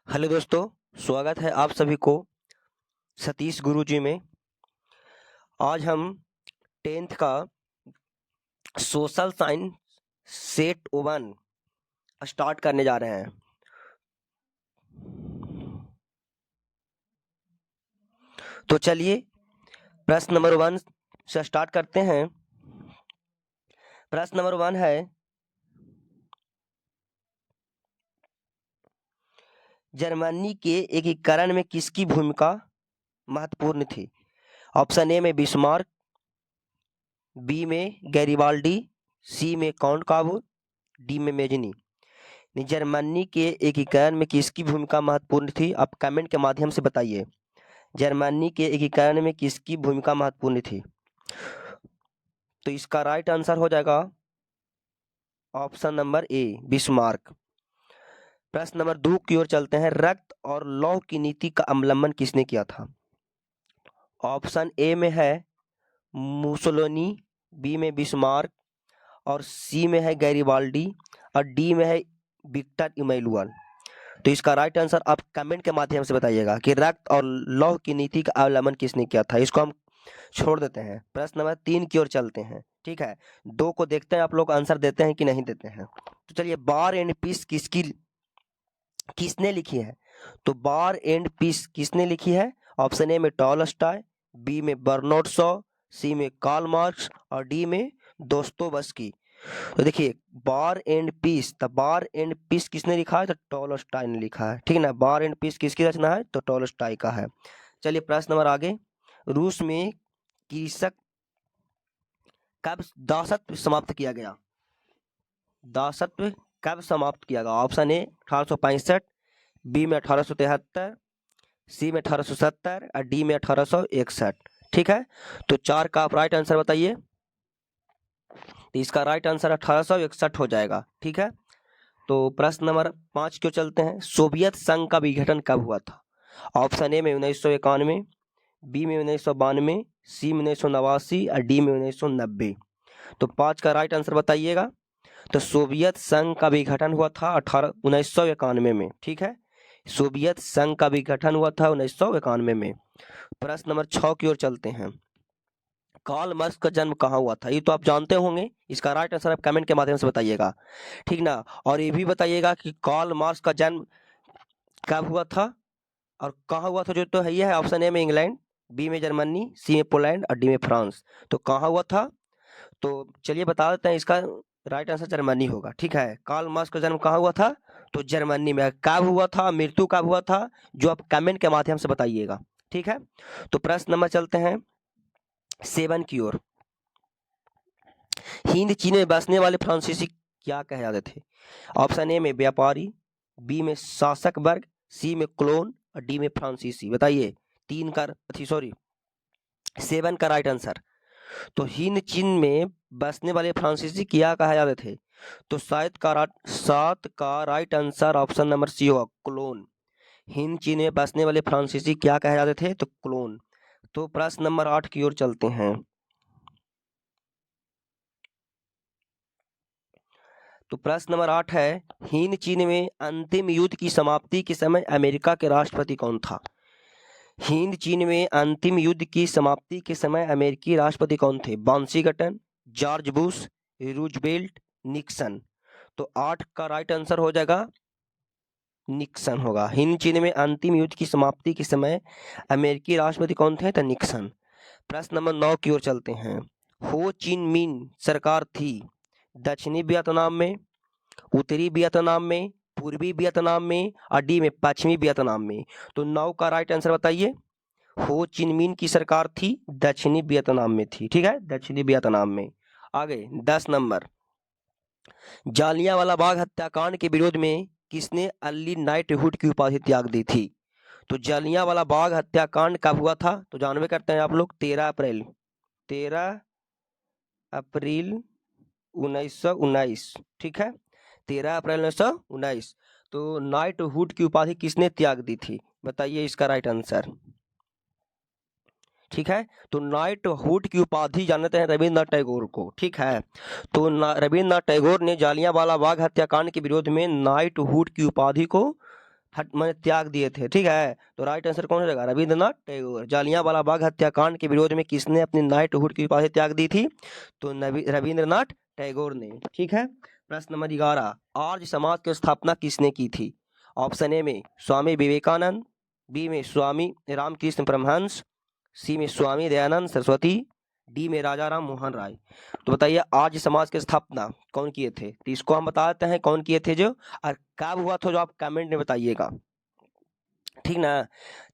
Hello दोस्तों, स्वागत है आप सभी को सतीश गुरुजी में। आज हम 10th का सोशल साइंस सेट 1 स्टार्ट करने जा रहे हैं। तो चलिए प्रश्न नंबर 1 से स्टार्ट करते हैं। प्रश्न नंबर 1 है, जर्मनी के एकीकरण में किसकी भूमिका महत्वपूर्ण थी? ऑप्शन ए में बिस्मार्क, बी में गैरिबाल्डी, सी में कॉनकाव, डी में मेजनी। जर्मनी के एकीकरण में किसकी भूमिका महत्वपूर्ण थी? आप कमेंट के माध्यम से बताइए। जर्मनी के एकीकरण में किसकी भूमिका महत्वपूर्ण थी? तो इसका राइट आंसर हो जाएगा ऑप्शन नंबर ए, बिस्मार्क। प्रश्न नंबर 2 की ओर चलते हैं। रक्त और लौह की नीति का अवलंबन किसने किया था? ऑप्शन ए में है मुसोलिनी, बी में बिस्मार्क और सी में है गैरिबाल्डी और डी में है विक्टर इमैनुअल। तो इसका राइट आंसर आप कमेंट के माध्यम से बताइएगा कि रक्त और लौह की नीति का अवलंबन किसने किया था। इसको हम छोड़ देते हैं। प्रश्न नंबर 3 की ओर चलते हैं। ठीक है, 2 को देखते हैं आप लोग आंसर देते हैं कि नहीं देते हैं। तो चलिए, बार एंड पीस किसने लिखी है? तो बार एंड पीस किसने लिखी है? ऑप्शन ए में टॉलस्टॉय, बी में बर्नार्ड शॉ, सी में कार्ल मार्क्स और डी में दोस्तोवस्की। तो देखिए, war and peace, the war and peace किसने लिखा है? तो टॉलस्टॉय ने लिखा है। ठीक है ना, बार एंड पीस किसकी रचना है? तो टॉलस्टॉय का है। चलिए प्रश्न नंबर आगे। रूस में कृषक कब दासत्व समाप्त किया गया? दासत्व कब समाप्त किया गया? ऑप्शन ए 1865, बी में 1873, सी में 1870 और डी में 1861। ठीक है, तो 4 का आप राइट आंसर बताइए। तो इसका राइट आंसर 1861 हो जाएगा। ठीक है, तो प्रश्न नंबर 5 क्यों चलते हैं। सोवियत संघ का विघटन कब हुआ था? ऑप्शन ए में 1991, बी में 1992, सी में 1989 और डी में 1990। तो 5 का राइट आंसर बताइएगा। तो सोवियत संघ का विघटन हुआ था 1991 में। ठीक है, सोवियत संघ का विघटन हुआ था 1991 में। प्रश्न नंबर 6 की ओर चलते हैं। कार्ल मार्क्स का जन्म कहाँ हुआ था? ये तो आप जानते होंगे। इसका राइट आंसर आप कमेंट के माध्यम से बताइएगा। ठीक ना, और ये भी बताइएगा कि कार्ल मार्क्स का जन्म कब हुआ था और कहाँ हुआ था। जो तो है ऑप्शन ए में इंग्लैंड, बी में जर्मनी, सी में पोलैंड और डी में फ्रांस। तो कहाँ हुआ था? तो चलिए बता देते हैं, इसका राइट आंसर जर्मनी होगा। ठीक है, कार्ल मार्क्स का जन्म कहाँ हुआ था? तो जर्मनी में। कब हुआ था, मृत्यु कब हुआ था, जो आप कमेंट के माध्यम से बताइएगा। ठीक है, तो प्रश्न नंबर चलते हैं 7 की ओर। हिंद चीन में बसने वाले फ्रांसीसी क्या कहे जाते थे? ऑप्शन ए में व्यापारी, बी में शासक वर्ग, सी में क्लोन और डी में फ्रांसीसी। बताइए 7 का राइट आंसर। तो हिंद चीन में बसने वाले फ्रांसीसी क्या कहा जाते थे? तो 7 का right answer option number C होगा, क्लोन। हिंद चीन में बसने वाले फ्रांसीसी क्या कहे जाते थे? तो क्लोन। तो प्रश्न नंबर 8 की ओर चलते हैं। तो प्रश्न नंबर 8 है, हिंद चीन में अंतिम युद्ध की समाप्ति के समय अमेरिका के राष्ट्रपति कौन था? हिंद चीन में अंतिम युद्ध की समाप्ति के समय अमेरिकी राष्ट्रपति कौन थे? Washington, George Bush, Roosevelt, Nixon. तो 8 का राइट आंसर हो जाएगा निक्सन होगा। हिंद चीन में अंतिम युद्ध की समाप्ति के समय अमेरिकी राष्ट्रपति कौन थे? तो निक्सन। प्रश्न नंबर 9 की ओर चलते हैं। हो चिन मिन सरकार थी दक्षिणी वियतनाम में, उत्तरी वियतनाम में, पूर्वी वियतनाम में और डी में पश्चिमी वियतनाम में। तो 9 का राइट आंसर बताइए। हो चिन मिन की सरकार थी दक्षिणी वियतनाम में थी। ठीक है, दक्षिणी वियतनाम में। आगे 10 नंबर। जालियांवाला बाग हत्याकांड के विरोध में किसने अर्ली नाइटहुड की उपाधि त्याग दी थी? तो जालियांवाला बाग हत्याकांड कब हुआ था? तो जानवे करते हैं आप लोग, 13 अप्रैल 1919। ठीक है, 13 अप्रैल 1919। तो नाइटहुड की उपाधि किसने त्याग दी थी? बताइए इसका राइट आंसर। ठीक है, तो नाइटहुड की उपाधि जानते हैं रविन्द्रनाथ टैगोर को। ठीक है, तो रविन्द्रनाथ टैगोर ने जालियांवाला बाग हत्याकांड के विरोध में नाइटहुड की उपाधि को मैंने त्याग दिए थे। ठीक है, तो राइट आंसर कौन हो जाएगा? रविंद्रनाथ टैगोर। जालियांवाला बाग हत्याकांड के विरोध में किसने अपनी नाइटहुड की उपाधि त्याग दी थी? तो रविंद्रनाथ टैगोर ने। ठीक है, प्रश्न नंबर 11, आर्य समाज की स्थापना किसने की थी? ऑप्शन ए में स्वामी विवेकानंद, बी में स्वामी रामकृष्ण परमहंस, सी में स्वामी दयानंद सरस्वती, डी में राजा राम मोहन राय। तो बताइए आर्य समाज की स्थापना कौन किए थे? तो इसको हम बता देते हैं कौन किए थे जो, और कब हुआ था जो आप कमेंट में बताइएगा, ठीक ना।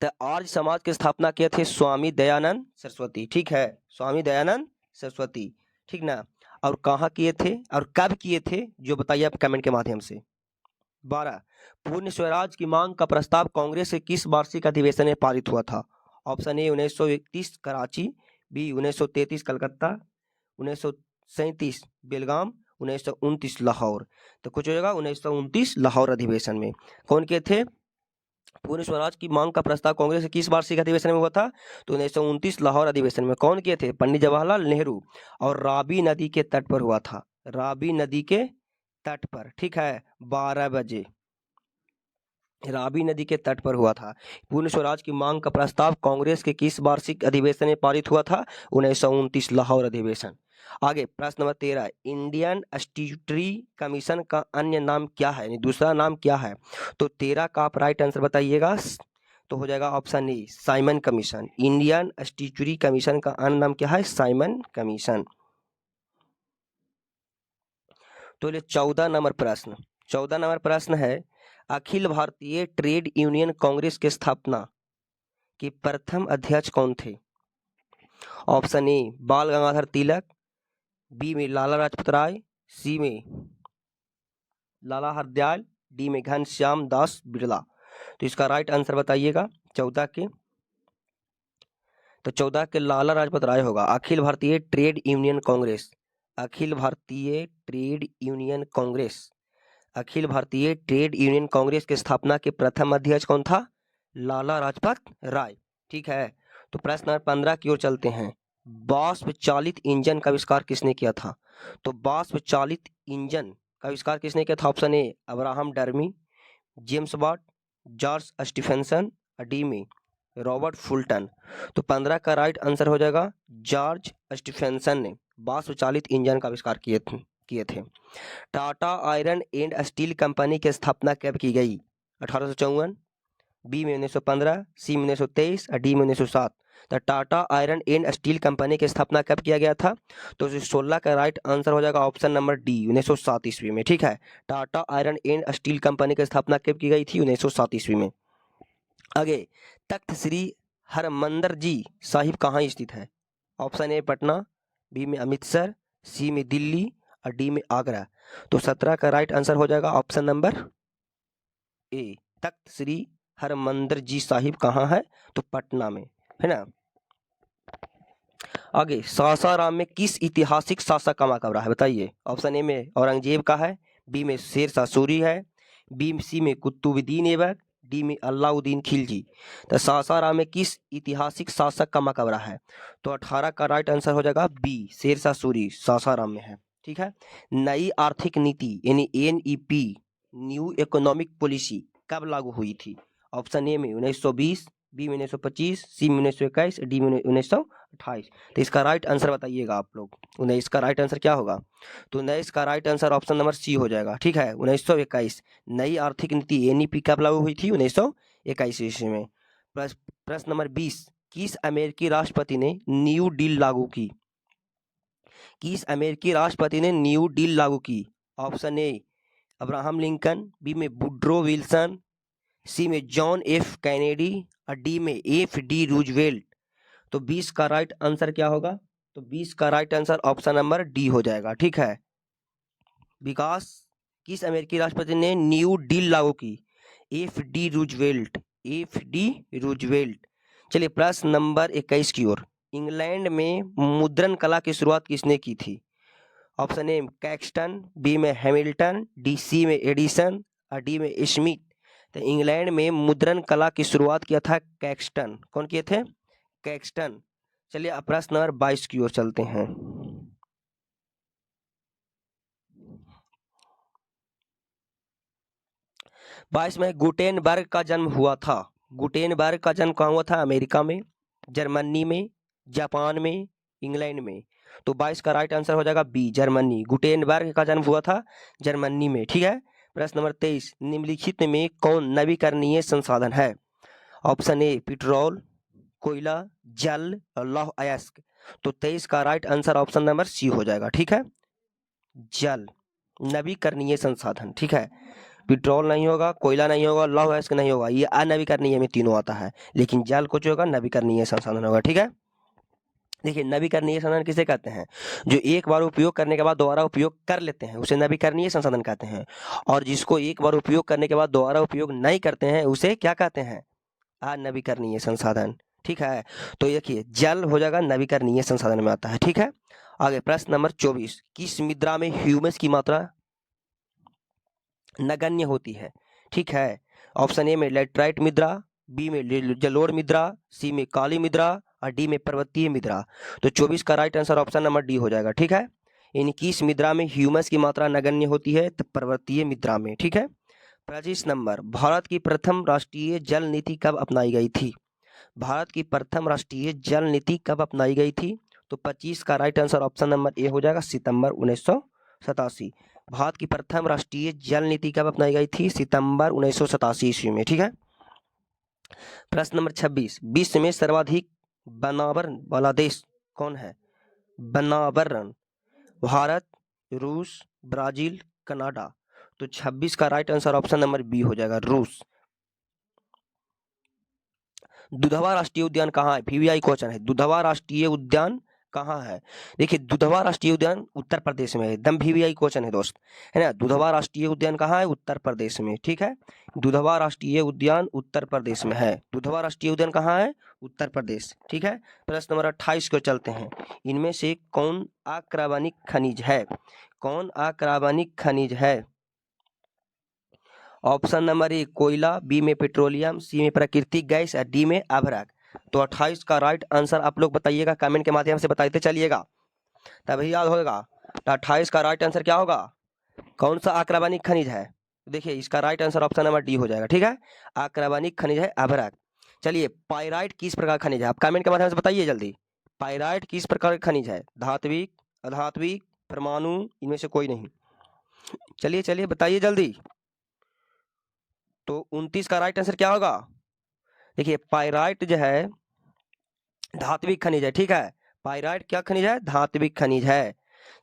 तो आर्य समाज की स्थापना किए थे स्वामी दयानंद सरस्वती। ठीक है, स्वामी दयानंद सरस्वती। ठीक ना, और कहाँ किए थे और कब किए थे जो बताइए आप कमेंट के माध्यम से। 12, पूर्ण स्वराज की मांग का प्रस्ताव कांग्रेस के किस वार्षिक अधिवेशन में पारित हुआ था? Option A 1931 Karachi, B 1933 Calcutta, 1937 Belgaum, 1929 Lahore. तो कुछ हो जाएगा 1929 लाहौर अधिवेशन में। कौन के थे? पूर्ण स्वराज की मांग का प्रस्ताव कांग्रेस के किस वार्षिक अधिवेशन में हुआ था? तो 1929 लाहौर अधिवेशन में। कौन किए थे? पंडित जवाहरलाल नेहरू, और रावी नदी के तट पर हुआ था। रावी नदी के तट पर। ठीक है, 12 बजे रावी नदी के तट पर हुआ था। पूर्ण स्वराज की मांग का प्रस्ताव कांग्रेस के किस वार्षिक अधिवेशन में पारित हुआ था? 1929 लाहौर अधिवेशन। आगे प्रश्न नंबर 13, इंडियन स्टैट्यूटरी कमीशन का अन्य नाम क्या है, यानी दूसरा नाम क्या है? तो 13 का आप राइट आंसर बताइएगा। तो हो जाएगा option A Simon commission. Indian statutory commission का अन्य नाम क्या है? Simon commission. तो 14 नंबर प्रश्न, 14 नंबर प्रश्न है, अखिल भारतीय ट्रेड यूनियन कांग्रेस के स्थापना के प्रथम अध्यक्ष कौन थे? ऑप्शन ए बाल गंगाधर तिलक, बी में लाला लाजपत राय, सी में लाला हरदयाल, डी में घनश्याम दास बिरला। तो इसका राइट आंसर बताइएगा 14 के। तो 14 के लाला लाजपत राय होगा। Akhil Bharatiya trade union Congress, Akhil Bharatiya trade union Congress, Akhil Bharatiya trade union Congress के स्थापना के प्रथम अध्यक्ष कौन था? लाला लाजपत राय। ठीक है, तो प्रश्न नंबर 15 की ओर चलते हैं। वाष्प चालित इंजन का आविष्कार किसने किया था? तो वाष्प चालित इंजन का आविष्कार किसने किया था? Option A Abraham Darby, James Watt, George Stephenson, D में रॉबर्ट फुल्टन। तो 15 का राइट आंसर हो जाएगा जॉर्ज स्टीफेंसन ने वाष्प चालित इंजन का आविष्कार किए थे। Tata iron and steel company की स्थापना कब की गई? 1854, बी में 1915, सी में 1923 और डी में 1907। तो Tata iron and steel company की स्थापना कब किया गया था? तो 16 का राइट आंसर हो जाएगा ऑप्शन नंबर डी 1907 ईस्वी में। ठीक है, Tata iron and steel company की स्थापना कब की गई थी? 1907 ईस्वी में। आगे, तख्त श्री हरमंदिर जी साहिब कहाँ स्थित है? ऑप्शन ए पटना, बी में अमृतसर, सी में दिल्ली और डी में आगरा। तो 17 का राइट आंसर हो जाएगा ऑप्शन नंबर ए, तख्त श्री हरमंदिर जी साहिब कहाँ है? तो पटना में, है ना। आगे, सासाराम में किस ऐतिहासिक शासक का मकबरा है? बताइए। ऑप्शन ए में औरंगजेब का है, बी में शेर शाह सूरी है, बी सी में कुतुबुद्दीन ऐबक, डी में अलाउद्दीन खिलजी। तो सासाराम में किस ऐतिहासिक शासक का मकबरा है? तो 18 का राइट आंसर हो जाएगा बी शेर शाह सूरी, सासाराम में है। ठीक है, नई आर्थिक नीति यानी NEP न्यू इकोनॉमिक पॉलिसी कब लागू हुई थी? ऑप्शन ए में 1920, बी में 1925, सी में 1921, डी में 1928। तो इसका राइट आंसर बताइएगा आप लोग। 19 का राइट आंसर क्या होगा? तो 19 का right answer option number C हो जाएगा। ठीक है, 1921 नई आर्थिक नीति NEP कब लागू हुई थी? 1921 ईस्वी में। प्रश्न नंबर 20, किस अमेरिकी राष्ट्रपति ने न्यू डील लागू की? किस अमेरिकी राष्ट्रपति ने न्यू डील लागू की? Option A Abraham Lincoln, B में वुड्रो विल्सन, सी में जॉन F कैनेडी और डी में FD रूजवेल्ट। तो 20 का राइट आंसर क्या होगा? तो 20 का right answer option number D हो जाएगा। ठीक है, विकास किस अमेरिकी राष्ट्रपति ने न्यू डील लागू की? FD Roosevelt, FD Roosevelt. चलिए प्रश्न नंबर 21 की ओर। इंग्लैंड में मुद्रण कला की शुरुआत किसने की थी? ऑप्शन ए कैक्सटन, बी में हैमिल्टन, डी सी में एडिसन और डी में स्मिथ। तो इंग्लैंड में मुद्रण कला की शुरुआत किया था कैक्सटन। कौन किए थे? कैक्सटन। चलिए अब प्रश्न नंबर 22 की ओर चलते हैं। 22 में गुटेनबर्ग का जन्म हुआ था। गुटेनबर्ग का जन्म कहाँ हुआ था? अमेरिका में, जर्मनी में, जापान में, इंग्लैंड में। तो 22 का राइट आंसर हो जाएगा बी, जर्मनी। गुटेनबर्ग का जन्म हुआ था जर्मनी में। ठीक है। प्रश्न नंबर 23, निम्नलिखित में कौन नवीकरणीय संसाधन है? ऑप्शन ए पेट्रोल, कोयला, जल और लौह अयस्क। तो 23 का right answer option number C हो जाएगा। ठीक है, जल, नवीकरणीय संसाधन। ठीक है, पेट्रोल नहीं होगा, कोयला नहीं होगा, लौह अयस्क नहीं होगा, ये अनवीकरणीय में तीनों आता है, लेकिन जल कुछ होगा, नवीकरणीय संसाधन होगा। ठीक है, देखिए नवीकरणीय संसाधन किसे कहते हैं? जो एक बार उपयोग करने के बाद दोबारा उपयोग कर लेते हैं उसे नवीकरणीय संसाधन कहते हैं, और जिसको एक बार उपयोग करने के बाद दोबारा उपयोग नहीं करते हैं उसे क्या कहते हैं? अनवीकरणीय संसाधन। ठीक है, तो देखिए जल हो जाएगा, नवीकरणीय संसाधन में आता है। ठीक है, आगे प्रश्न नंबर 24, किस मुद्रा में ह्यूमस की मात्रा नगण्य होती है? ठीक है, ऑप्शन ए में लेटराइट मुद्रा, बी में जलोढ़ मुद्रा, सी में काली मुद्रा और डी में पर्वतीय मुद्रा। तो 24 का right answer option number D हो जाएगा। ठीक है, इन किस मुद्रा में ह्यूमस की मात्रा नगण्य होती है? तो पर्वतीय मुद्रा में। ठीक है, 25 नंबर, भारत की प्रथम राष्ट्रीय जल नीति कब अपनाई गई थी? भारत की प्रथम राष्ट्रीय जल नीति कब अपनाई गई थी? तो 25 का राइट आंसर ऑप्शन नंबर ए हो जाएगा, सितंबर 1987। भारत की प्रथम राष्ट्रीय जल नीति कब अपनाई गई थी? सितंबर 1987 ईस्वी में। ठीक है, प्रश्न नंबर 26, विश्व में सर्वाधिक वनावरण वाला देश कौन है? वनावरण, भारत, रूस, ब्राजील, कनाडा। तो 26 का right answer option number B हो जाएगा, रूस। दुधवा राष्ट्रीय उद्यान कहाँ है? वीवीआई क्वेश्चन है, दुधवा राष्ट्रीय उद्यान कहाँ है? देखिए दुधवा राष्ट्रीय उद्यान उत्तर प्रदेश में है, एकदम वीवीआई क्वेश्चन है दोस्त, है ना। दुधवा राष्ट्रीय उद्यान कहाँ है? उत्तर प्रदेश में। ठीक है, दुधवा राष्ट्रीय उद्यान उत्तर प्रदेश में है। दुधवा राष्ट्रीय उद्यान कहाँ है? उत्तर प्रदेश। ठीक है, प्रश्न नंबर 28 को चलते हैं, इनमें से कौन अकार्बनिक खनिज है? कौन अकार्बनिक खनिज है? ऑप्शन नंबर ए कोयला, बी में पेट्रोलियम, सी में प्राकृतिक गैस और डी में अभ्रक। तो 28 का राइट आंसर आप लोग बताइएगा, कमेंट के माध्यम से बताते चलिएगा, तभी याद होगा। तो 28 का राइट आंसर क्या होगा? कौन सा अकार्बनिक खनिज है? देखिए इसका right answer option number D हो जाएगा। ठीक है, अकार्बनिक खनिज है अभ्रक। चलिए पाइराइट किस प्रकार का खनिज है? आप कमेंट के माध्यम से बताइए जल्दी, पाइराइट किस प्रकार का खनिज है? धात्विक, अधात्विक, परमाणु, इनमें से कोई नहीं। चलिए चलिए बताइए जल्दी। तो 29 का राइट आंसर क्या होगा? देखिए पाइराइट जो है धात्विक खनिज है। ठीक है, पाइराइट क्या खनिज है? धात्विक खनिज है।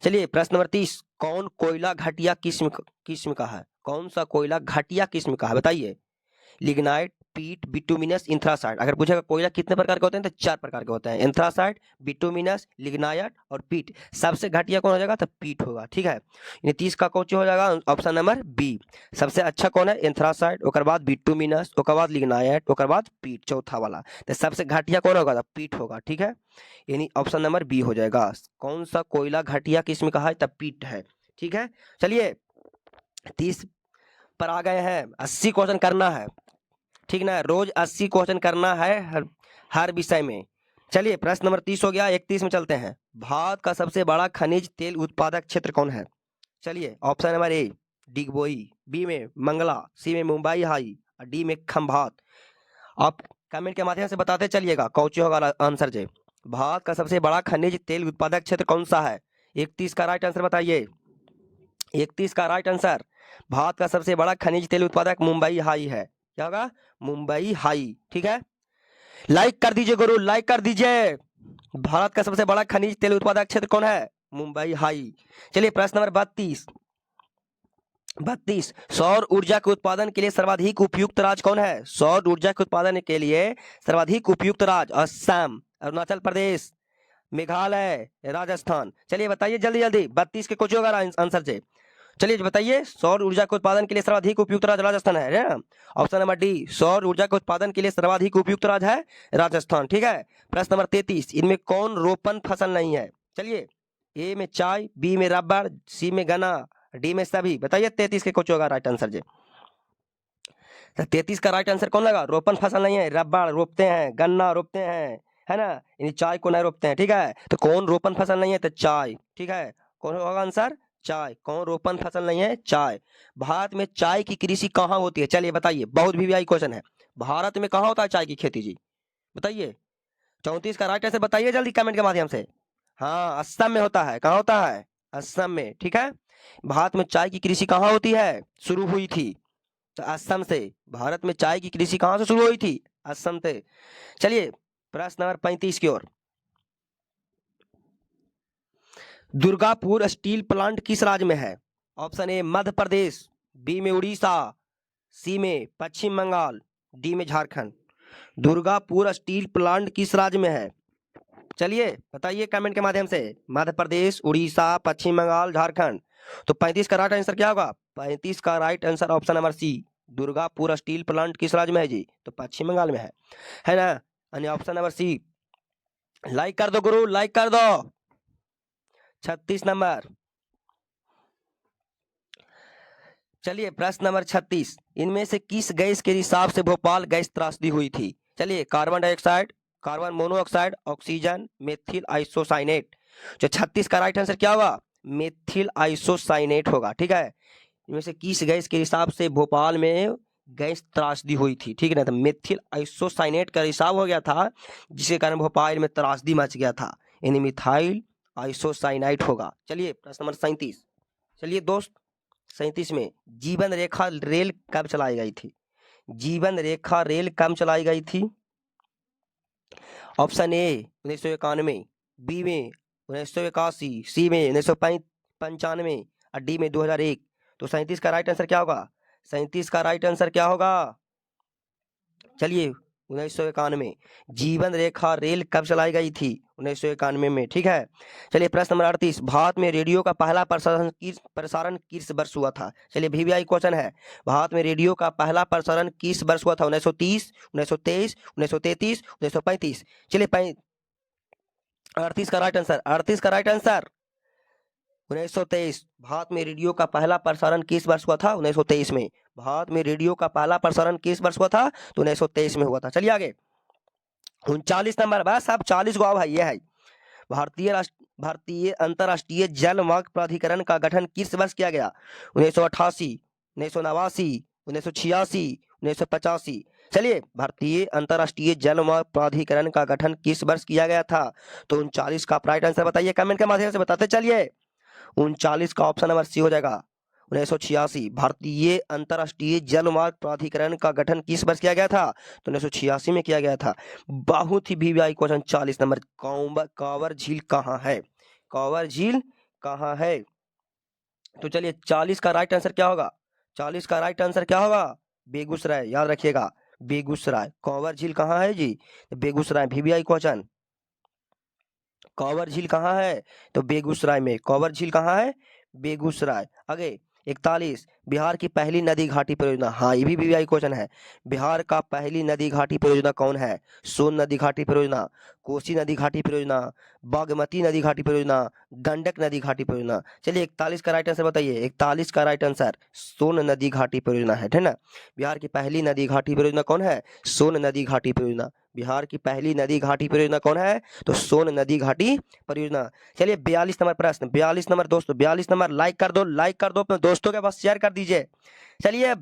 चलिए प्रश्न नंबर 30, कौन कोयला घटिया किस्म का है? कौन सा कोयला घटिया किस्म का है बताइए? लिग्नाइट, पीट, बिटुमिनस, एंथ्रासाइट। अगर पूछेगा कोयला कितने प्रकार के होते हैं तो 4 प्रकार के होते हैं, एंथ्रासाइट, बिटुमिनस, लिग्नाइट और पीट। सबसे घटिया कौन हो जाएगा? तो पीट होगा। ठीक है, 30 का कौन हो जाएगा? Option number B. सबसे अच्छा कौन है? एंथ्रासाइट, ओकर बाद बिटुमिनस, ओकर बाद लिग्नाइट, ओकर बाद पीट, चौथा वाला। तो सबसे घटिया कौन होगा? तो पीट होगा। ठीक है, यानी ऑप्शन नंबर बी हो जाएगा। कौन सा कोयला घटिया किस्म का है? तब पीट है। ठीक है, चलिए 30 पर आ गए हैं, 80 क्वेश्चन करना है। ठीक ना, रोज 80 क्वेश्चन करना है हर विषय में। चलिए प्रश्न नंबर 30 हो गया, 31 में चलते हैं। भारत का सबसे बड़ा खनिज तेल उत्पादक क्षेत्र कौन है? चलिए option number A Digboi, B में मंगला, सी में मुंबई हाई और डी में खंभात। आप कमेंट के माध्यम से बताते चलिएगा कौन होगा आंसर जे। भारत का सबसे बड़ा खनिज तेल उत्पादक क्षेत्र कौन सा है? 31 का राइट आंसर बताइए। 31 का राइट आंसर, भारत का सबसे बड़ा खनिज तेल उत्पादक मुंबई हाई है। क्या होगा? मुंबई हाई। ठीक है, लाइक कर दीजिए गुरु, लाइक कर दीजिए। भारत का सबसे बड़ा खनिज तेल उत्पादक क्षेत्र कौन है? मुंबई हाई। चलिए प्रश्न नंबर 32, सौर ऊर्जा के उत्पादन के लिए सर्वाधिक उपयुक्त राज्य कौन है? सौर ऊर्जा के उत्पादन के लिए सर्वाधिक उपयुक्त राज्य असम, अरुणाचल प्रदेश, मेघालय, राजस्थान। चलिए बताइए जल्दी जल्दी, 32 के कुछ होगा आंसर से। चलिए बताइए, सौर ऊर्जा के उत्पादन के लिए सर्वाधिक उपयुक्त राज्य राजस्थान है ना। ऑप्शन नंबर डी, सौर ऊर्जा के उत्पादन के लिए सर्वाधिक उपयुक्त राज्य है राजस्थान। ठीक है, प्रश्न नंबर 33, इनमें कौन रोपण फसल नहीं है? चलिए ए में चाय, बी में रबड़, सी में गन्ना, डी में सभी। बताइए 33 के कुछ होगा राइट आंसर जी। 33 का राइट आंसर कौन लगा? रोपण फसल नहीं है, रबड़ रोपते हैं, गन्ना रोपते हैं, है ना, यानी चाय को नहीं रोपते हैं। ठीक है, तो कौन रोपण फसल नहीं है? तो चाय। ठीक है, कौन होगा आंसर? चाय। कौन रोपण फसल नहीं है? चाय। भारत में चाय की कृषि कहाँ होती है? चलिए बताइए, बहुत वीवीआई क्वेश्चन है। भारत में कहाँ होता है चाय की खेती जी? बताइए। 34 का राइट आंसर बताइए जल्दी कमेंट के माध्यम से। हाँ, असम में होता है। कहाँ होता है? असम में, ठीक है। भारत में चाय की कृषि कहाँ होती है? शुरू हुई थी तो असम से। भारत में चाय की कृषि कहाँ से शुरू हुई थी? असम से। चलिए प्रश्न नंबर 35 की ओर। दुर्गापुर स्टील प्लांट किस राज्य में है? ऑप्शन ए मध्य प्रदेश, बी में उड़ीसा, सी में पश्चिम बंगाल, डी में झारखंड। दुर्गापुर स्टील प्लांट किस राज्य में है? चलिए बताइए कमेंट के माध्यम से। मध्य प्रदेश, उड़ीसा, पश्चिम बंगाल, झारखंड। तो 35 का राइट आंसर क्या होगा? 35 का right answer option number C, Durgapur steel plant किस राज्य में है जी? तो पश्चिम बंगाल में है ना? यानी ऑप्शन नंबर सी। लाइक कर दो गुरु, लाइक कर दो। 36 नंबर। चलिए प्रश्न नंबर 36। इनमें से किस गैस के रिसाव से भोपाल गैस त्रासदी हुई थी? चलिए carbon dioxide, carbon monoxide, oxygen, methyl isocyanate. जो 36 का राइट आंसर क्या होगा? मेथिल आइसोसाइनेट होगा, ठीक है। इनमें से किस गैस के रिसाव से भोपाल में गैस त्रासदी हुई थी? ठीक है ना, तो मेथिल आइसोसाइनेट का रिसाव हो गया था, जिसके कारण भोपाल में त्रासदी मच गया था। यानी मिथाइल आइसोसाइनाइट होगा। चलिए प्रश्न नंबर 37। चलिए दोस्त 37 में जीवन रेखा रेल कब चलाई गई थी? जीवन रेखा रेल कब चलाई गई थी? ऑप्शन ए 1991, बी में 1981, सी में 1995 और डी में 2001। तो 37 का राइट आंसर क्या होगा? 37 का राइट आंसर क्या होगा? चलिए 1991। जीवन रेखा रेल कब चलाई गई थी? 1991 में, ठीक है। चलिए प्रश्न नंबर 38। भारत में रेडियो का पहला प्रसारण किस वर्ष हुआ था? चलिए वीवीआई क्वेश्चन है। भारत में रेडियो का पहला प्रसारण किस वर्ष हुआ था? 1930, 1923, 1933, 1935। चलिए 38 का राइट आंसर, 38 का राइट आंसर 1923। भारत में रेडियो का पहला प्रसारण किस वर्ष हुआ था? 1923 में। भारत में रेडियो का पहला प्रसारण किस वर्ष हुआ था? तो 1923 में हुआ था। चलिए आगे 39 नंबर। बस अब 40 को भाई ये है। भारतीय अंतर्राष्ट्रीय जल मार्ग प्राधिकरण का गठन किस वर्ष किया गया? 1988, 1989, 1986, 1985। चलिए भारतीय अंतर्राष्ट्रीय जल मार्ग प्राधिकरण का गठन किस वर्ष किया गया था? तो 39 का राइट आंसर बताइए कमेंट के माध्यम से बताते चलिए। 39 का ऑप्शन नंबर सी हो जाएगा 1986। भारतीय अंतर्राष्ट्रीय जल मार्ग प्राधिकरण का गठन किस वर्ष किया गया था? तो 1986 में किया गया था। बहुत ही वीवीआई क्वेश्चन 40 नंबर। कांवर झील कहाँ है? कांवर झील कहाँ है? तो चलिए 40 का राइट आंसर क्या होगा? 40 का राइट आंसर क्या होगा? बेगूसराय, याद रखिएगा बेगूसराय। कांवर झील कहाँ है जी? बेगूसराय। वीवीआई क्वेश्चन, कांवर झील कहाँ है? तो बेगूसराय में। कांवर झील कहाँ है? बेगूसराय। आगे 41। बिहार की पहली नदी घाटी परियोजना। हाँ, ये भी वीवीआई क्वेश्चन है। बिहार का पहली नदी घाटी परियोजना कौन है? सोन नदी घाटी परियोजना, कोसी नदी घाटी परियोजना, बागमती नदी घाटी परियोजना, गंडक नदी घाटी परियोजना। चलिए 41 का राइट आंसर बताइए। 41 का राइट आंसर सोन नदी घाटी परियोजना है, ठीक ना। बिहार की पहली नदी घाटी परियोजना कौन है? सोन नदी घाटी परियोजना। बिहार की पहली नदी घाटी परियोजना कौन है? तो सोन नदी घाटी परियोजना। चलिए 42 नंबर प्रश्न। 42 नंबर दोस्तों, 42 नंबर लाइक कर दो, लाइक कर दो, अपने दोस्तों के पास शेयर कर दीजिए। चलिए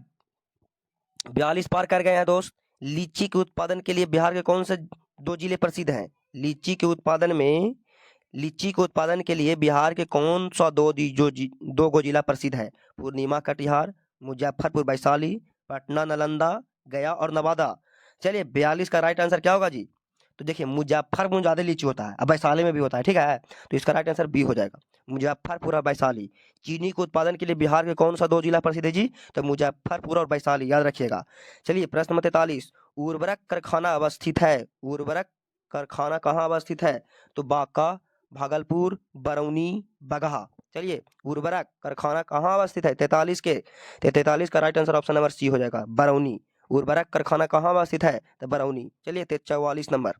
42 पार कर गए हैं दोस्त। लीची के उत्पादन के लिए बिहार के कौन से दो जिले प्रसिद्ध हैं? लीची के उत्पादन में, लीची के उत्पादन के लिए बिहार के कौन सा दो गो जिला प्रसिद्ध है? पूर्णिमा कटिहार, मुजफ्फरपुर वैशाली, पटना नालंदा, गया और नवादा। चलिए 42 का राइट आंसर क्या होगा जी? तो देखिए मुजफ्फरपुर में ज्यादा लीची होता है, अब वैशाली में भी होता है, ठीक है। तो इसका राइट आंसर बी हो जाएगा, मुजफ्फरपुर और वैशाली। चीनी के उत्पादन के लिए बिहार के कौन सा दो जिला प्रसिद्ध है जी? तो मुजफ्फरपुर और वैशाली, याद रखिएगा। चलिए प्रश्न नंबर 43। उर्वरक कारखाना अवस्थित है, उर्वरक कारखाना कहाँ अवस्थित है? तो बांका, भागलपुर, बरौनी, बगहा। चलिए उर्वरक कारखाना कहाँ अवस्थित है? 43 के। 43 का right answer option number C हो जाएगा, बरौनी। उर्वरक कारखाना कहाँ अवस्थित है? तो बरौनी। चलिए 44 नंबर।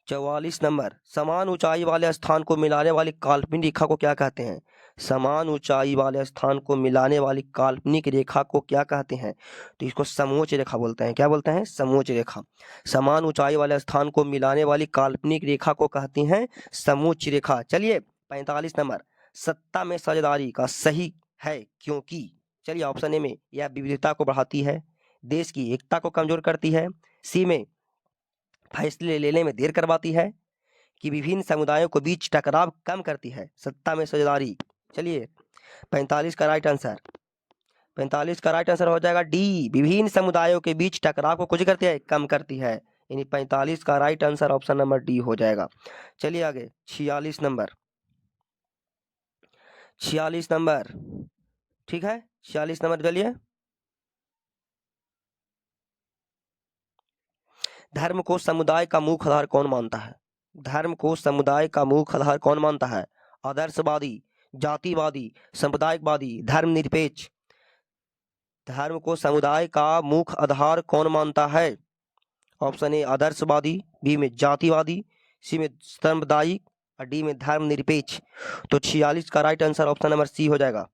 44 नंबर। समान ऊंचाई वाले स्थान को मिलाने वाली काल्पनिक रेखा को क्या कहते हैं? समान ऊंचाई वाले स्थान को मिलाने वाली काल्पनिक रेखा को क्या कहते हैं? तो इसको समोच्च रेखा बोलते हैं। क्या बोलते हैं? समोच्च रेखा। समान ऊंचाई वाले स्थान को मिलाने वाली काल्पनिक रेखा को कहते हैं समोच्च रेखा। चलिए 45 नंबर। सत्ता में साझेदारी का सही है क्योंकि, चलिए ऑप्शन ए में, यह विविधता को बढ़ाती है, देश की एकता को कमजोर करती है, सी में फैसले लेने में देर करवाती है, कि विभिन्न समुदायों के बीच टकराव कम करती है। सत्ता में साझेदारी, चलिए 45 का राइट आंसर, 45 का राइट आंसर हो जाएगा डी, विभिन्न समुदायों के बीच टकराव को कुछ करती है, कम करती है, यानी 45 का right answer option number D हो जाएगा। चलिए आगे 46 नंबर, 46 नंबर, ठीक है 46 नंबर चलिए। धर्म को समुदाय का मुख्य आधार कौन मानता है? धर्म को समुदाय का मुख्य आधार कौन मानता है? आदर्शवादी, जातिवादी, सांप्रदायिकवादी, धर्मनिरपेक्ष। धर्म को समुदाय का मुख्य आधार कौन मानता है? ऑप्शन ए आदर्शवादी, बी में जातिवादी, सी में सांप्रदायिक और डी में धर्मनिरपेक्ष। तो 46 का right answer option number C हो जाएगा,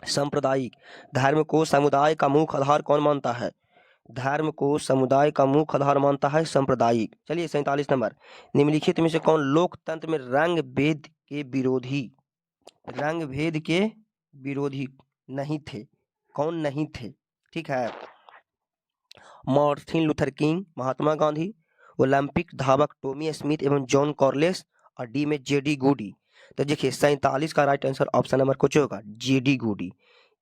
सांप्रदायिक। धर्म को समुदाय का मुख्य आधार कौन मानता है? धर्म को समुदाय का मुख्य आधार मानता है सांप्रदायिक। चलिए 47 नंबर, निम्नलिखित में से कौन लोकतंत्र में रंग भेद के विरोधी, रंग भेद के विरोधी नहीं थे? कौन नहीं थे? ठीक है, Martin Luther king, Mahatma Gandhi, Olympic धावक टॉमी स्मिथ एवं जॉन कॉर्लिस और डी में जेडी गुडी। तो देखिए 47 का राइट आंसर ऑप्शन नंबर कुछ होगा जेडी गुडी।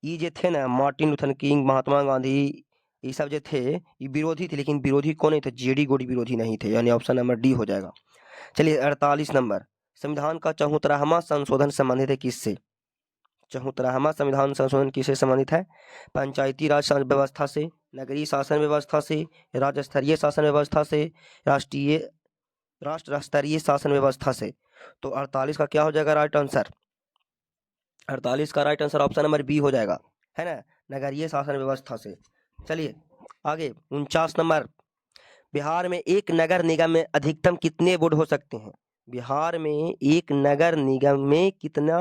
ये जो थे ना Martin Luther king, Mahatma Gandhi, ये सब जो थे ये विरोधी थे, लेकिन विरोधी कौन नहीं थे? जेडी गुडी विरोधी नहीं थे, यानी ऑप्शन नंबर डी हो जाएगा। चलिए 48 नंबर, संविधान का 74वां संशोधन संबंधित है किससे? 74वां संविधान संशोधन किससे संबंधित है? पंचायती राज व्यवस्था से, नगरीय शासन व्यवस्था से, राज्य स्तरीय शासन व्यवस्था से, राष्ट्र स्तरीय शासन व्यवस्था से। तो 48 का क्या हो जाएगा राइट आंसर? 48 का right answer option number B हो जाएगा, है ना, नगरीय शासन व्यवस्था से। चलिए आगे 49 नंबर, बिहार में एक नगर निगम में अधिकतम कितने बोर्ड हो सकते हैं? बिहार में एक नगर निगम में कितना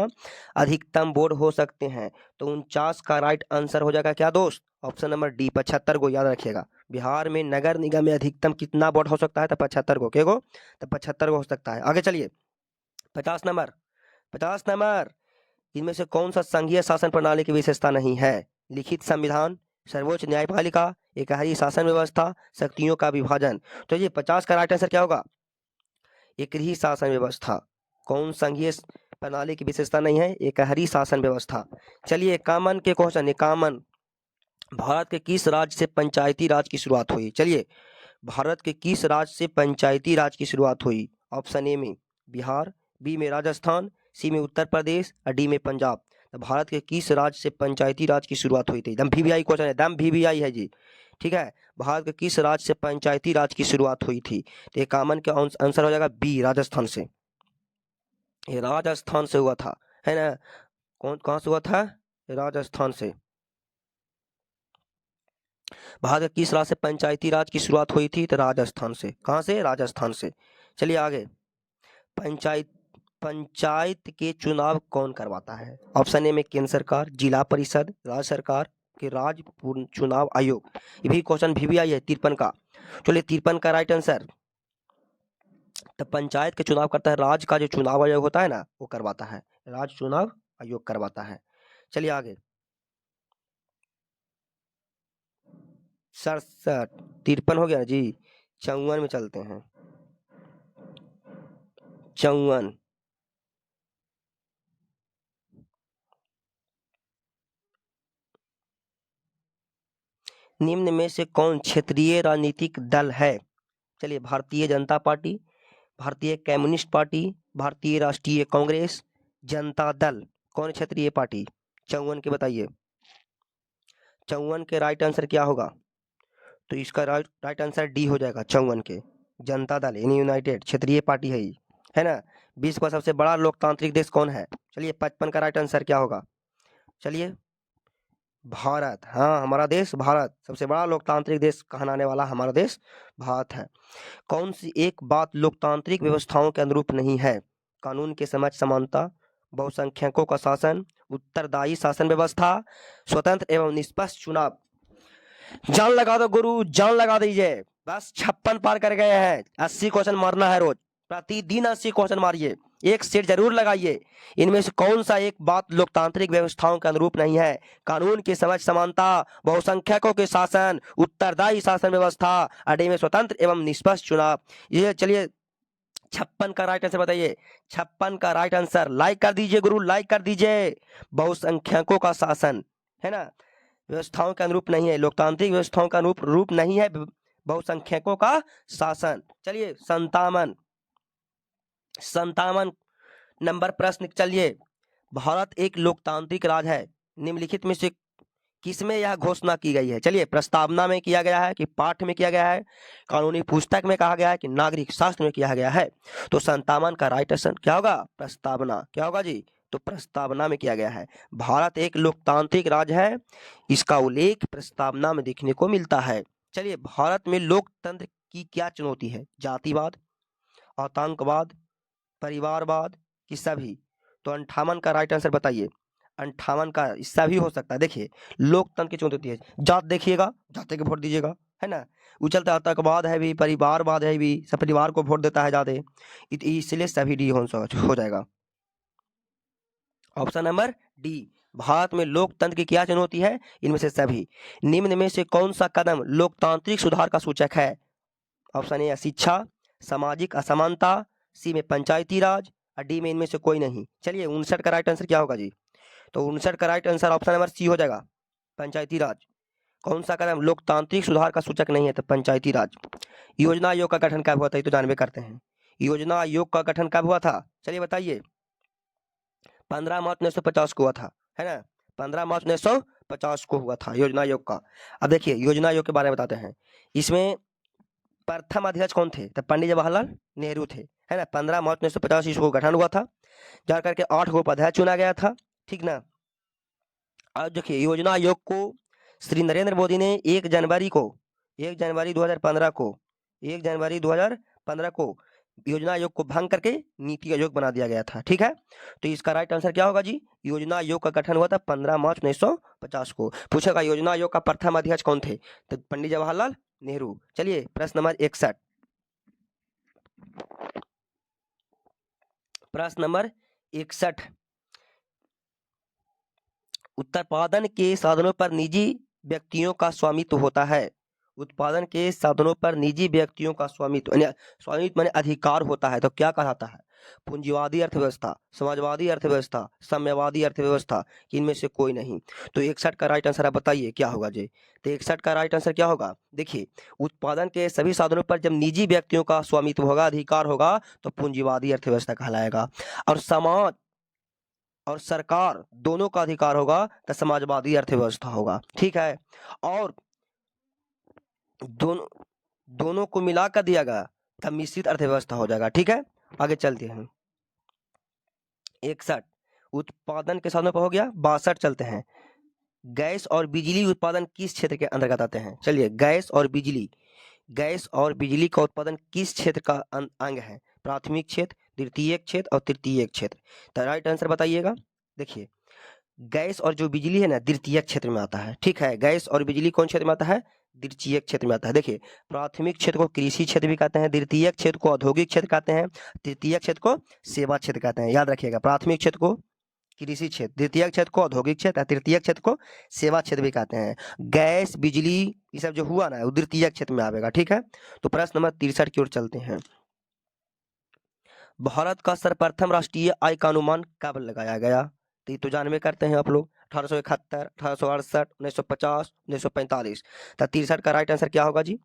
अधिकतम बोर्ड हो सकते हैं? तो 49 का राइट आंसर हो जाएगा क्या दोस्त? ऑप्शन नंबर डी 75 को याद रखिएगा। बिहार में नगर निगम में अधिकतम कितना बोर्ड हो सकता है? तो 75 को, के गो? तो 75 को हो सकता है। आगे चलिए 50 नंबर, 50 नंबर, इनमें से कौन सा संघीय शासन प्रणाली की विशेषता नहीं है? लिखित संविधान, सर्वोच्च न्यायपालिका, एकहरी शासन व्यवस्था, शक्तियों का विभाजन। तो ये 50 का राइट आंसर क्या होगा? एकहरी शासन व्यवस्था। कौन संघीय प्रणाली की विशेषता नहीं है? एकहरी शासन व्यवस्था। चलिए कामन के क्वेश्चन, कामन, भारत के किस राज्य से पंचायती राज की शुरुआत हुई? चलिए भारत के किस राज्य से पंचायती राज की शुरुआत हुई? ऑप्शन ए में बिहार, बी में राजस्थान, सी में उत्तर प्रदेश और डी में पंजाब। तो भारत के किस राज्य से पंचायती राज की शुरुआत हुई थी? एकदम VVI क्वेश्चन है, एकदम VVI है जी, ठीक है। भारत के किस राज्य से पंचायती राज की शुरुआत हुई थी? तो ये कॉमन का आंसर हो जाएगा बी, राजस्थान से। ये राजस्थान से हुआ था, है ना। कहाँ से हुआ था? राजस्थान से। भारत के किस राज्य से पंचायती राज की शुरुआत हुई थी? तो राजस्थान से। कहाँ से? राजस्थान से। चलिए आगे, पंचायत के चुनाव कौन करवाता है? ऑप्शन ए में केंद्र सरकार, जिला परिषद, राज्य सरकार के राज्य चुनाव आयोग। ये भी क्वेश्चन VVI है 53 का। चलिए 53 का राइट आंसर, तो पंचायत के चुनाव करता है राज्य का जो चुनाव आयोग होता है ना, वो करवाता है, राज्य चुनाव आयोग करवाता है। चलिए आगे 67, 53 हो गया जी, 54 में चलते हैं। 54, निम्न में से कौन क्षेत्रीय राजनीतिक दल है? चलिए भारतीय जनता पार्टी, भारतीय कम्युनिस्ट पार्टी, भारतीय राष्ट्रीय कांग्रेस, जनता दल। कौन क्षेत्रीय पार्टी? 54 के बताइए। 54 के राइट आंसर क्या होगा? तो इसका राइट आंसर डी हो जाएगा 54 के, जनता दल यानी यूनाइटेड क्षेत्रीय पार्टी है ये, है ना। विश्व का सबसे बड़ा लोकतांत्रिक देश कौन है? चलिए 55 का राइट आंसर क्या होगा? चलिए भारत, हाँ हमारा देश भारत, सबसे बड़ा लोकतांत्रिक देश कहलाने वाला हमारा देश भारत है। कौन सी एक बात लोकतांत्रिक व्यवस्थाओं के अनुरूप नहीं है? कानून के समक्ष समानता, बहुसंख्यकों का शासन, उत्तरदायी शासन व्यवस्था, स्वतंत्र एवं निष्पक्ष चुनाव। जान लगा दो गुरु, जान लगा दीजिए, बस 56 पार कर गए हैं। 80 क्वेश्चन मारना है रोज, प्रतिदिन 80 क्वेश्चन मारिए। एक सेट जरूर लगाइए। इनमें से कौन सा एक बात लोकतांत्रिक व्यवस्थाओं के अनुरूप नहीं है? कानून की समझ समानता, बहुसंख्यकों के शासन, उत्तरदायी शासन व्यवस्था, अडी में स्वतंत्र एवं निष्पक्ष चुनाव। ये चलिए 56 का राइट आंसर बताइए। 56 का राइट आंसर, लाइक कर दीजिए गुरु, लाइक कर दीजिए। बहुसंख्यकों का शासन है ना, व्यवस्थाओं के अनुरूप नहीं है, लोकतांत्रिक व्यवस्थाओं का अनुरूप रूप नहीं है बहुसंख्यकों का शासन। चलिए 57 नंबर प्रश्न, चलिए भारत एक लोकतांत्रिक राज्य है, निम्नलिखित में से किसमें यह घोषणा की गई है? चलिए प्रस्तावना में किया गया है कि पाठ में किया गया है, कानूनी पुस्तक में कहा गया है कि नागरिक शास्त्र में किया गया है? तो 57 का राइट आंसर क्या होगा? प्रस्तावना। क्या होगा जी? तो प्रस्तावना में किया गया है। भारत एक लोकतांत्रिक राज्य है, इसका उल्लेख प्रस्तावना में देखने को मिलता है। चलिए भारत में लोकतंत्र की क्या चुनौती है? जातिवाद, आतंकवाद, परिवारवाद की सभी? तो 58 का राइट आंसर बताइए। 58 का हिस्सा भी हो सकता है। देखिए लोकतंत्र की चुनौती है, जात देखिएगा, जाते के वोट दीजिएगा, है ना। उछलता आतंकवाद है भी, परिवारवाद है भी, सब परिवार को वोट देता है ज्यादा, इसलिए सभी डी हो जाएगा। ऑप्शन नंबर डी, भारत में लोकतंत्र की क्या चुनौती है? इनमें से सभी। निम्न में से कौन सा कदम लोकतांत्रिक सुधार का सूचक है? ऑप्शन ए शिक्षा, सामाजिक असमानता, सी में पंचायती राज, और डी में इनमें से कोई नहीं। चलिए 59 का राइट आंसर क्या होगा जी? तो 59 का right answer option number C हो जाएगा, पंचायती राज। कौन सा कदम लोकतांत्रिक सुधार का सूचक नहीं है? तो पंचायती राज। योजना आयोग का गठन कब हुआ था? ये तो जानबे करते हैं। योजना आयोग का गठन कब हुआ था? चलिए बताइए। 15 मार्च 1950 को हुआ था, है ना। 15 मार्च 1950 को हुआ था योजना आयोग का। अब देखिए योजना आयोग के बारे में बताते हैं। इसमें प्रथम अध्यक्ष कौन थे? तो पंडित जवाहरलाल नेहरू थे, है ना। 15 मार्च 1950 ईस्वी को गठन हुआ था, जा करके 8 को उपाध्यक्ष चुना गया था, ठीक ना। आज देखिए योजना आयोग को श्री नरेंद्र मोदी ने 1 जनवरी 2015 को 1 जनवरी 2015 को योजना आयोग को भंग करके नीति आयोग बना दिया गया था, ठीक है। तो इसका राइट आंसर क्या होगा जी? योजना आयोग का गठन हुआ था 15 मार्च 1950 को। पूछेगा योजना आयोग का प्रथम अध्यक्ष कौन थे? तो पंडित जवाहरलाल नेहरू। चलिए प्रश्न नंबर 61, प्रश्न नंबर 61, उत्पादन के साधनों पर निजी व्यक्तियों का स्वामित्व होता है। उत्पादन के साधनों पर निजी व्यक्तियों का स्वामित्व माने अधिकार होता है। तो क्या कहलाता है? पूंजीवादी अर्थव्यवस्था, समाजवादी अर्थव्यवस्था, साम्यवादी अर्थव्यवस्था, इनमें से कोई नहीं। तो 61 का राइट आंसर आप बताइए क्या होगा जी? तो 61 का राइट आंसर क्या होगा? देखिए उत्पादन के सभी साधनों पर जब निजी व्यक्तियों का स्वामित्व होगा, अधिकार होगा, तो पूंजीवादी अर्थव्यवस्था कहलाएगा। और समाज और सरकार दोनों का अधिकार होगा तो समाजवादी अर्थव्यवस्था होगा, ठीक है। और दोनों को मिलाकर दिया गया तब मिश्रित अर्थव्यवस्था हो जाएगा, ठीक है। आगे चलते हैं। 61 उत्पादन के साधनों पर हो गया। 62 चलते हैं। गैस और बिजली उत्पादन किस क्षेत्र के अंतर्गत आते हैं? चलिए गैस और बिजली का उत्पादन किस क्षेत्र का अंग है? प्राथमिक क्षेत्र, द्वितीयक क्षेत्र और तृतीयक क्षेत्र। तो राइट आंसर बताइएगा। देखिए गैस और जो बिजली है ना, द्वितीयक क्षेत्र में आता है, ठीक है। गैस और बिजली कौन क्षेत्र में आता है? द्वितीयक क्षेत्र में आता है। देखिए प्राथमिक क्षेत्र को कृषि क्षेत्र भी कहते हैं, द्वितीयक क्षेत्र को औद्योगिक क्षेत्र कहते हैं, तृतीयक क्षेत्र को सेवा क्षेत्र कहते हैं। याद रखिएगा, प्राथमिक क्षेत्र को कृषि क्षेत्र, द्वितीयक क्षेत्र को औद्योगिक क्षेत्र, तृतीयक क्षेत्र को सेवा क्षेत्र भी कहते हैं। गैस बिजली ये सब जो हुआ ना, वो द्वितीयक क्षेत्र में आएगा, ठीक है। तो प्रश्न नंबर 63 की ओर चलते हैं। भारत का सर्वप्रथम राष्ट्रीय आय का अनुमान कब लगाया गया? तो जानवे करते हैं आप लोग। 1871, 1868, 1950, 1945। तो 63 का राइट आंसर क्या होगा जी?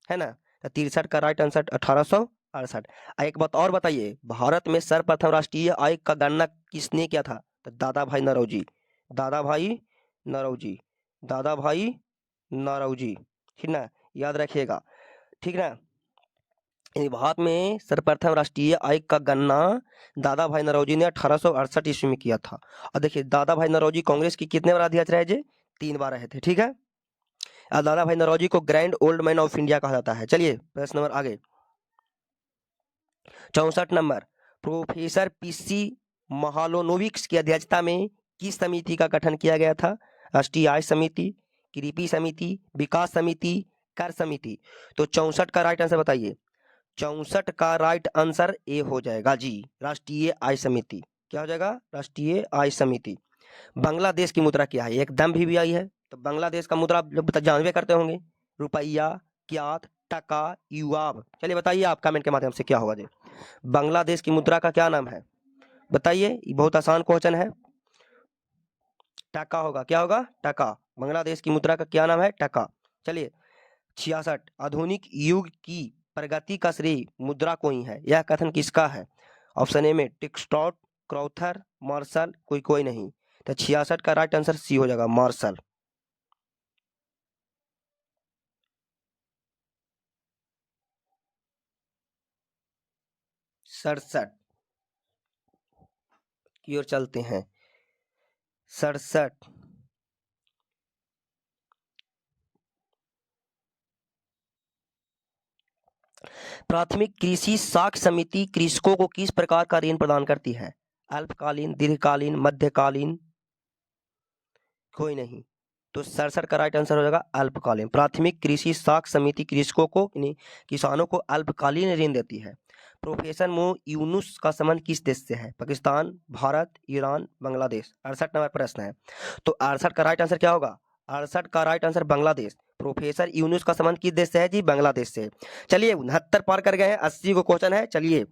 है ना। तो 63 का राइट आंसर 1868। एक बात और बताइए, भारत में सर्वप्रथम राष्ट्रीय आय का गणना किसने किया था? तो दादा भाई नौरोजी, ठीक ना, याद रखिएगा, ठीक ना। भारत में सर्वप्रथम राष्ट्रीय आय का गणना दादा भाई नौरोजी ने 1868 ईस्वी में किया था। और देखिए दादा भाई नौरोजी कांग्रेस की कितने बार अध्यक्ष रहे जी? 3 बार रहे थे, ठीक है। और दादा भाई नौरोजी को grand old man of India कहा जाता है। चलिए प्रश्न नंबर आगे 64 नंबर, प्रोफेसर पीसी महालोनोविक्स की अध्यक्षता में किस समिति का गठन किया गया था? राष्ट्रीय आय समिति, कृषि समिति, विकास समिति, कर समिति। तो 64 का राइट आंसर बताइए। 64 का राइट आंसर ए हो जाएगा जी, राष्ट्रीय आय समिति। क्या हो जाएगा? राष्ट्रीय आय समिति। बांग्लादेश की मुद्रा क्या है? एकदम भी आई है। तो बांग्लादेश का मुद्रा आप लोग जानवे करते होंगे, रुपया, क्यात, टका, युआब। चलिए बताइए आप कमेंट के माध्यम से क्या होगा जी। बांग्लादेश की मुद्रा का क्या नाम है? बताइए, ये बहुत आसान क्वेश्चन है। टका होगा। क्या होगा? टका। बांग्लादेश की मुद्रा का क्या नाम है? टका। चलिए 66, आधुनिक युग की प्रगति का श्रेय मुद्रा को ही है। यह कथन किसका है? ऑप्शन ए में टिक्सटॉट, क्रॉथर, मार्शल, कोई नहीं। तो 66 का राइट आंसर सी हो जाएगा, मार्शल। सड़सठ की ओर चलते हैं। 67, प्राथमिक कृषि साख समिति कृषकों को किस प्रकार का ऋण प्रदान करती है? अल्पकालीन, दीर्घकालीन, मध्यकालीन, कोई नहीं। तो 67 का राइट आंसर हो जाएगा अल्पकालीन। प्राथमिक कृषि साख समिति कृषकों को किसानों को अल्पकालीन ऋण देती है। प्रोफेसर मो यूनुस का संबंध किस देश से है? पाकिस्तान, भारत, ईरान, बांग्लादेश। 68 नंबर प्रश्न है। तो 68 का राइट आंसर क्या होगा? 68 का right answer Bangladesh. Professor Yunus का संबंध किस देश से है जी? बांग्लादेश से। चलिए 69 पार कर गए हैं, 80 को क्वेश्चन है। चलिए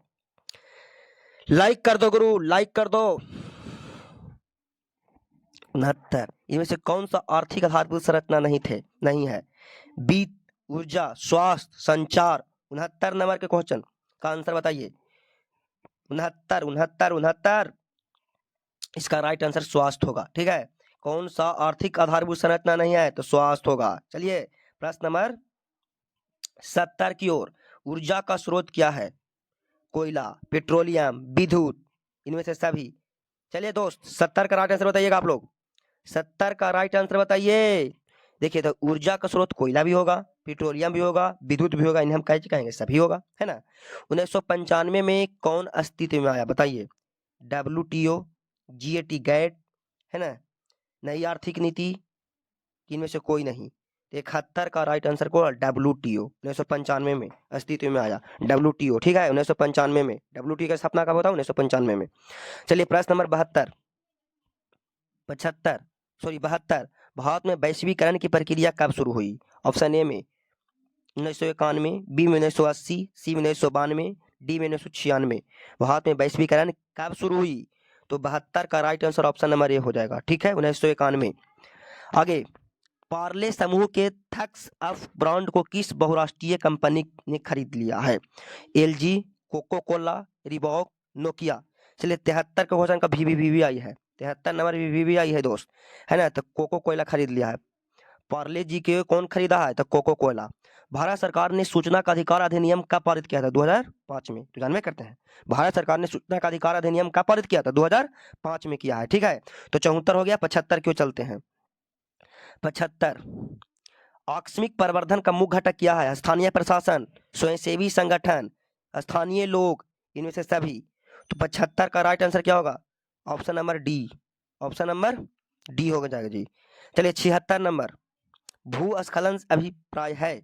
लाइक कर दो गुरु, लाइक कर दो। 69, इनमें से कौन सा आर्थिक आधारभूत संरचना नहीं है? वित्त, ऊर्जा, स्वास्थ्य, संचार। 69 नंबर के क्वेश्चन का आंसर बताइए। 69 इसका राइट आंसर स्वास्थ्य होगा। ठीक है, कौन सा आर्थिक आधारभूत संरचना नहीं है? तो स्वास्थ्य होगा। चलिए प्रश्न नंबर 70 की ओर। ऊर्जा का स्रोत क्या है? कोयला, पेट्रोलियम, विद्युत, इनमें से सभी। चलिए दोस्त 70 का राइट आंसर बताइएगा आप लोग। 70 का राइट आंसर बताइए। देखिए तो ऊर्जा का स्रोत कोयला भी होगा, पेट्रोलियम भी होगा, विद्युत भी होगा, इन्हें हम कैसे कहेंगे? सभी होगा, है ना। 1995 में कौन अस्तित्व में आया? बताइए। WTO, GATT, गैट, है ना, नई आर्थिक नीति, इनमें से कोई नहीं। 71 का राइट आंसर को WTO 1995 में अस्तित्व में आया। WTO, ठीक है, 1995 में। WTO की स्थापना कब होता है? 1995 में। चलिए प्रश्न नंबर 72, 72 भारत में वैश्वीकरण की प्रक्रिया कब शुरू हुई? ऑप्शन ए में 1991, बी में 1980, सी में 1992, डी में 1996। भारत में वैश्वीकरण कब शुरू हुई? तो 72 का राइट आंसर ऑप्शन नंबर ए हो जाएगा। ठीक है, 1991। आगे, पार्ले समूह के थग्स ऑफ ब्रांड को किस बहुराष्ट्रीय कंपनी ने खरीद लिया है? LG, Coca Cola, Reebok, Nokia. चलिए 73 के क्वेश्चन का VVVI आई है। 73 नंबर VVVI आई है दोस्त, है ना। तो कोको कोला खरीद लिया है। पार्ले जी के कौन खरीदा है? तो कोको कोला। भारत सरकार ने सूचना का अधिकार अधिनियम कब पारित किया था? 2005 में। तो जानवे करते हैं, भारत सरकार ने सूचना का अधिकार अधिनियम कब पारित किया था? 2005 में किया है। ठीक है, तो 74 हो गया। 75 क्यों चलते हैं। 75, आकस्मिक प्रवर्धन का मुख्य घटक क्या है? स्थानीय प्रशासन, स्वयंसेवी संगठन, स्थानीय लोग, इनमें से सभी। तो 75 का राइट आंसर क्या होगा? Option number D, option number D होगा जाएगा जी। चलिए 76 नंबर, भूस्खलन अभिप्राय है?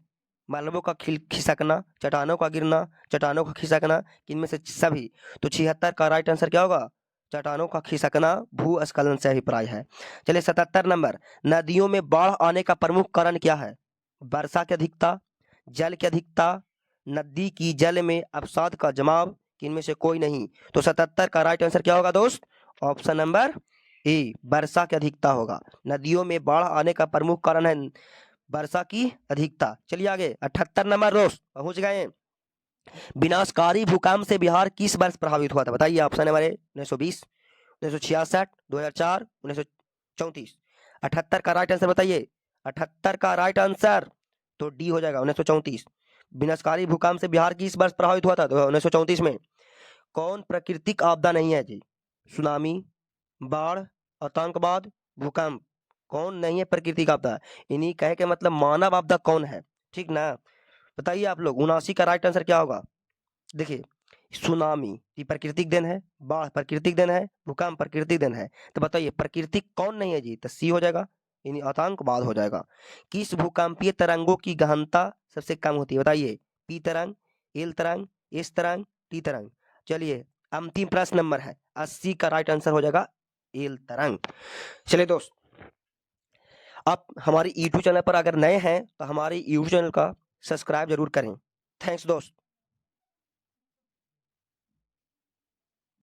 मलबों का खिसकना, चट्टानों का गिरना, चट्टानों का खिसकना, इनमें से सभी। तो 76 का राइट आंसर क्या होगा? चट्टानों का खिसकना भूस्खलन से अभिप्राय है। चलिए 77 नंबर, नदियों में बाढ़ आने का प्रमुख कारण क्या है? वर्षा की अधिकता, जल की अधिकता, नदी की जल में अवसाद का जमाव, इनमें से कोई नहीं। तो 77 का राइट आंसर क्या होगा दोस्त? ऑप्शन नंबर ए, वर्षा की अधिकता होगा। नदियों में बाढ़ आने का प्रमुख कारण है वर्षा की अधिकता। चलिए आगे 78 नंबर दोस्त पहुंच गए। विनाशकारी भूकंप से बिहार किस वर्ष प्रभावित हुआ था? बताइए। ऑप्शन नंबर ए 1920, 1966, 2004, 1934। 78 का राइट आंसर बताइए। 78 का राइट आंसर तो डी हो जाएगा, 1934। विनाशकारी भूकंप से बिहार किस वर्ष प्रभावित हुआ था? तो 1934 में। कौन प्राकृतिक आपदा नहीं है जी? सुनामी, बाढ़, आतंकवाद, भूकंप, कौन नहीं है प्राकृतिक आपदा? इन्हीं कहे के मतलब मानव आपदा कौन है? ठीक ना, बताइए आप लोग। 79 का राइट आंसर क्या होगा? देखिए, सुनामी ये प्राकृतिक देन है, बाढ़ प्राकृतिक देन है, भूकंप प्राकृतिक देन है। तो बताइए प्राकृतिक कौन नहीं है जी? तो सी हो जाएगा, यानी आतंकवाद हो जाएगा। किस भूकंपीय तरंगों की गहनता सबसे कम होती है? बताइए। पी तरंग, एल तरंग, एस तरंग, टी तरंग। चलिए अंतिम प्रश्न नंबर है 80 का राइट आंसर हो जाएगा एल तरंग। चलिए दोस्त, आप हमारी यूट्यूब चैनल पर अगर नए हैं तो हमारे यूट्यूब चैनल का सब्सक्राइब जरूर करें। थैंक्स दोस्त।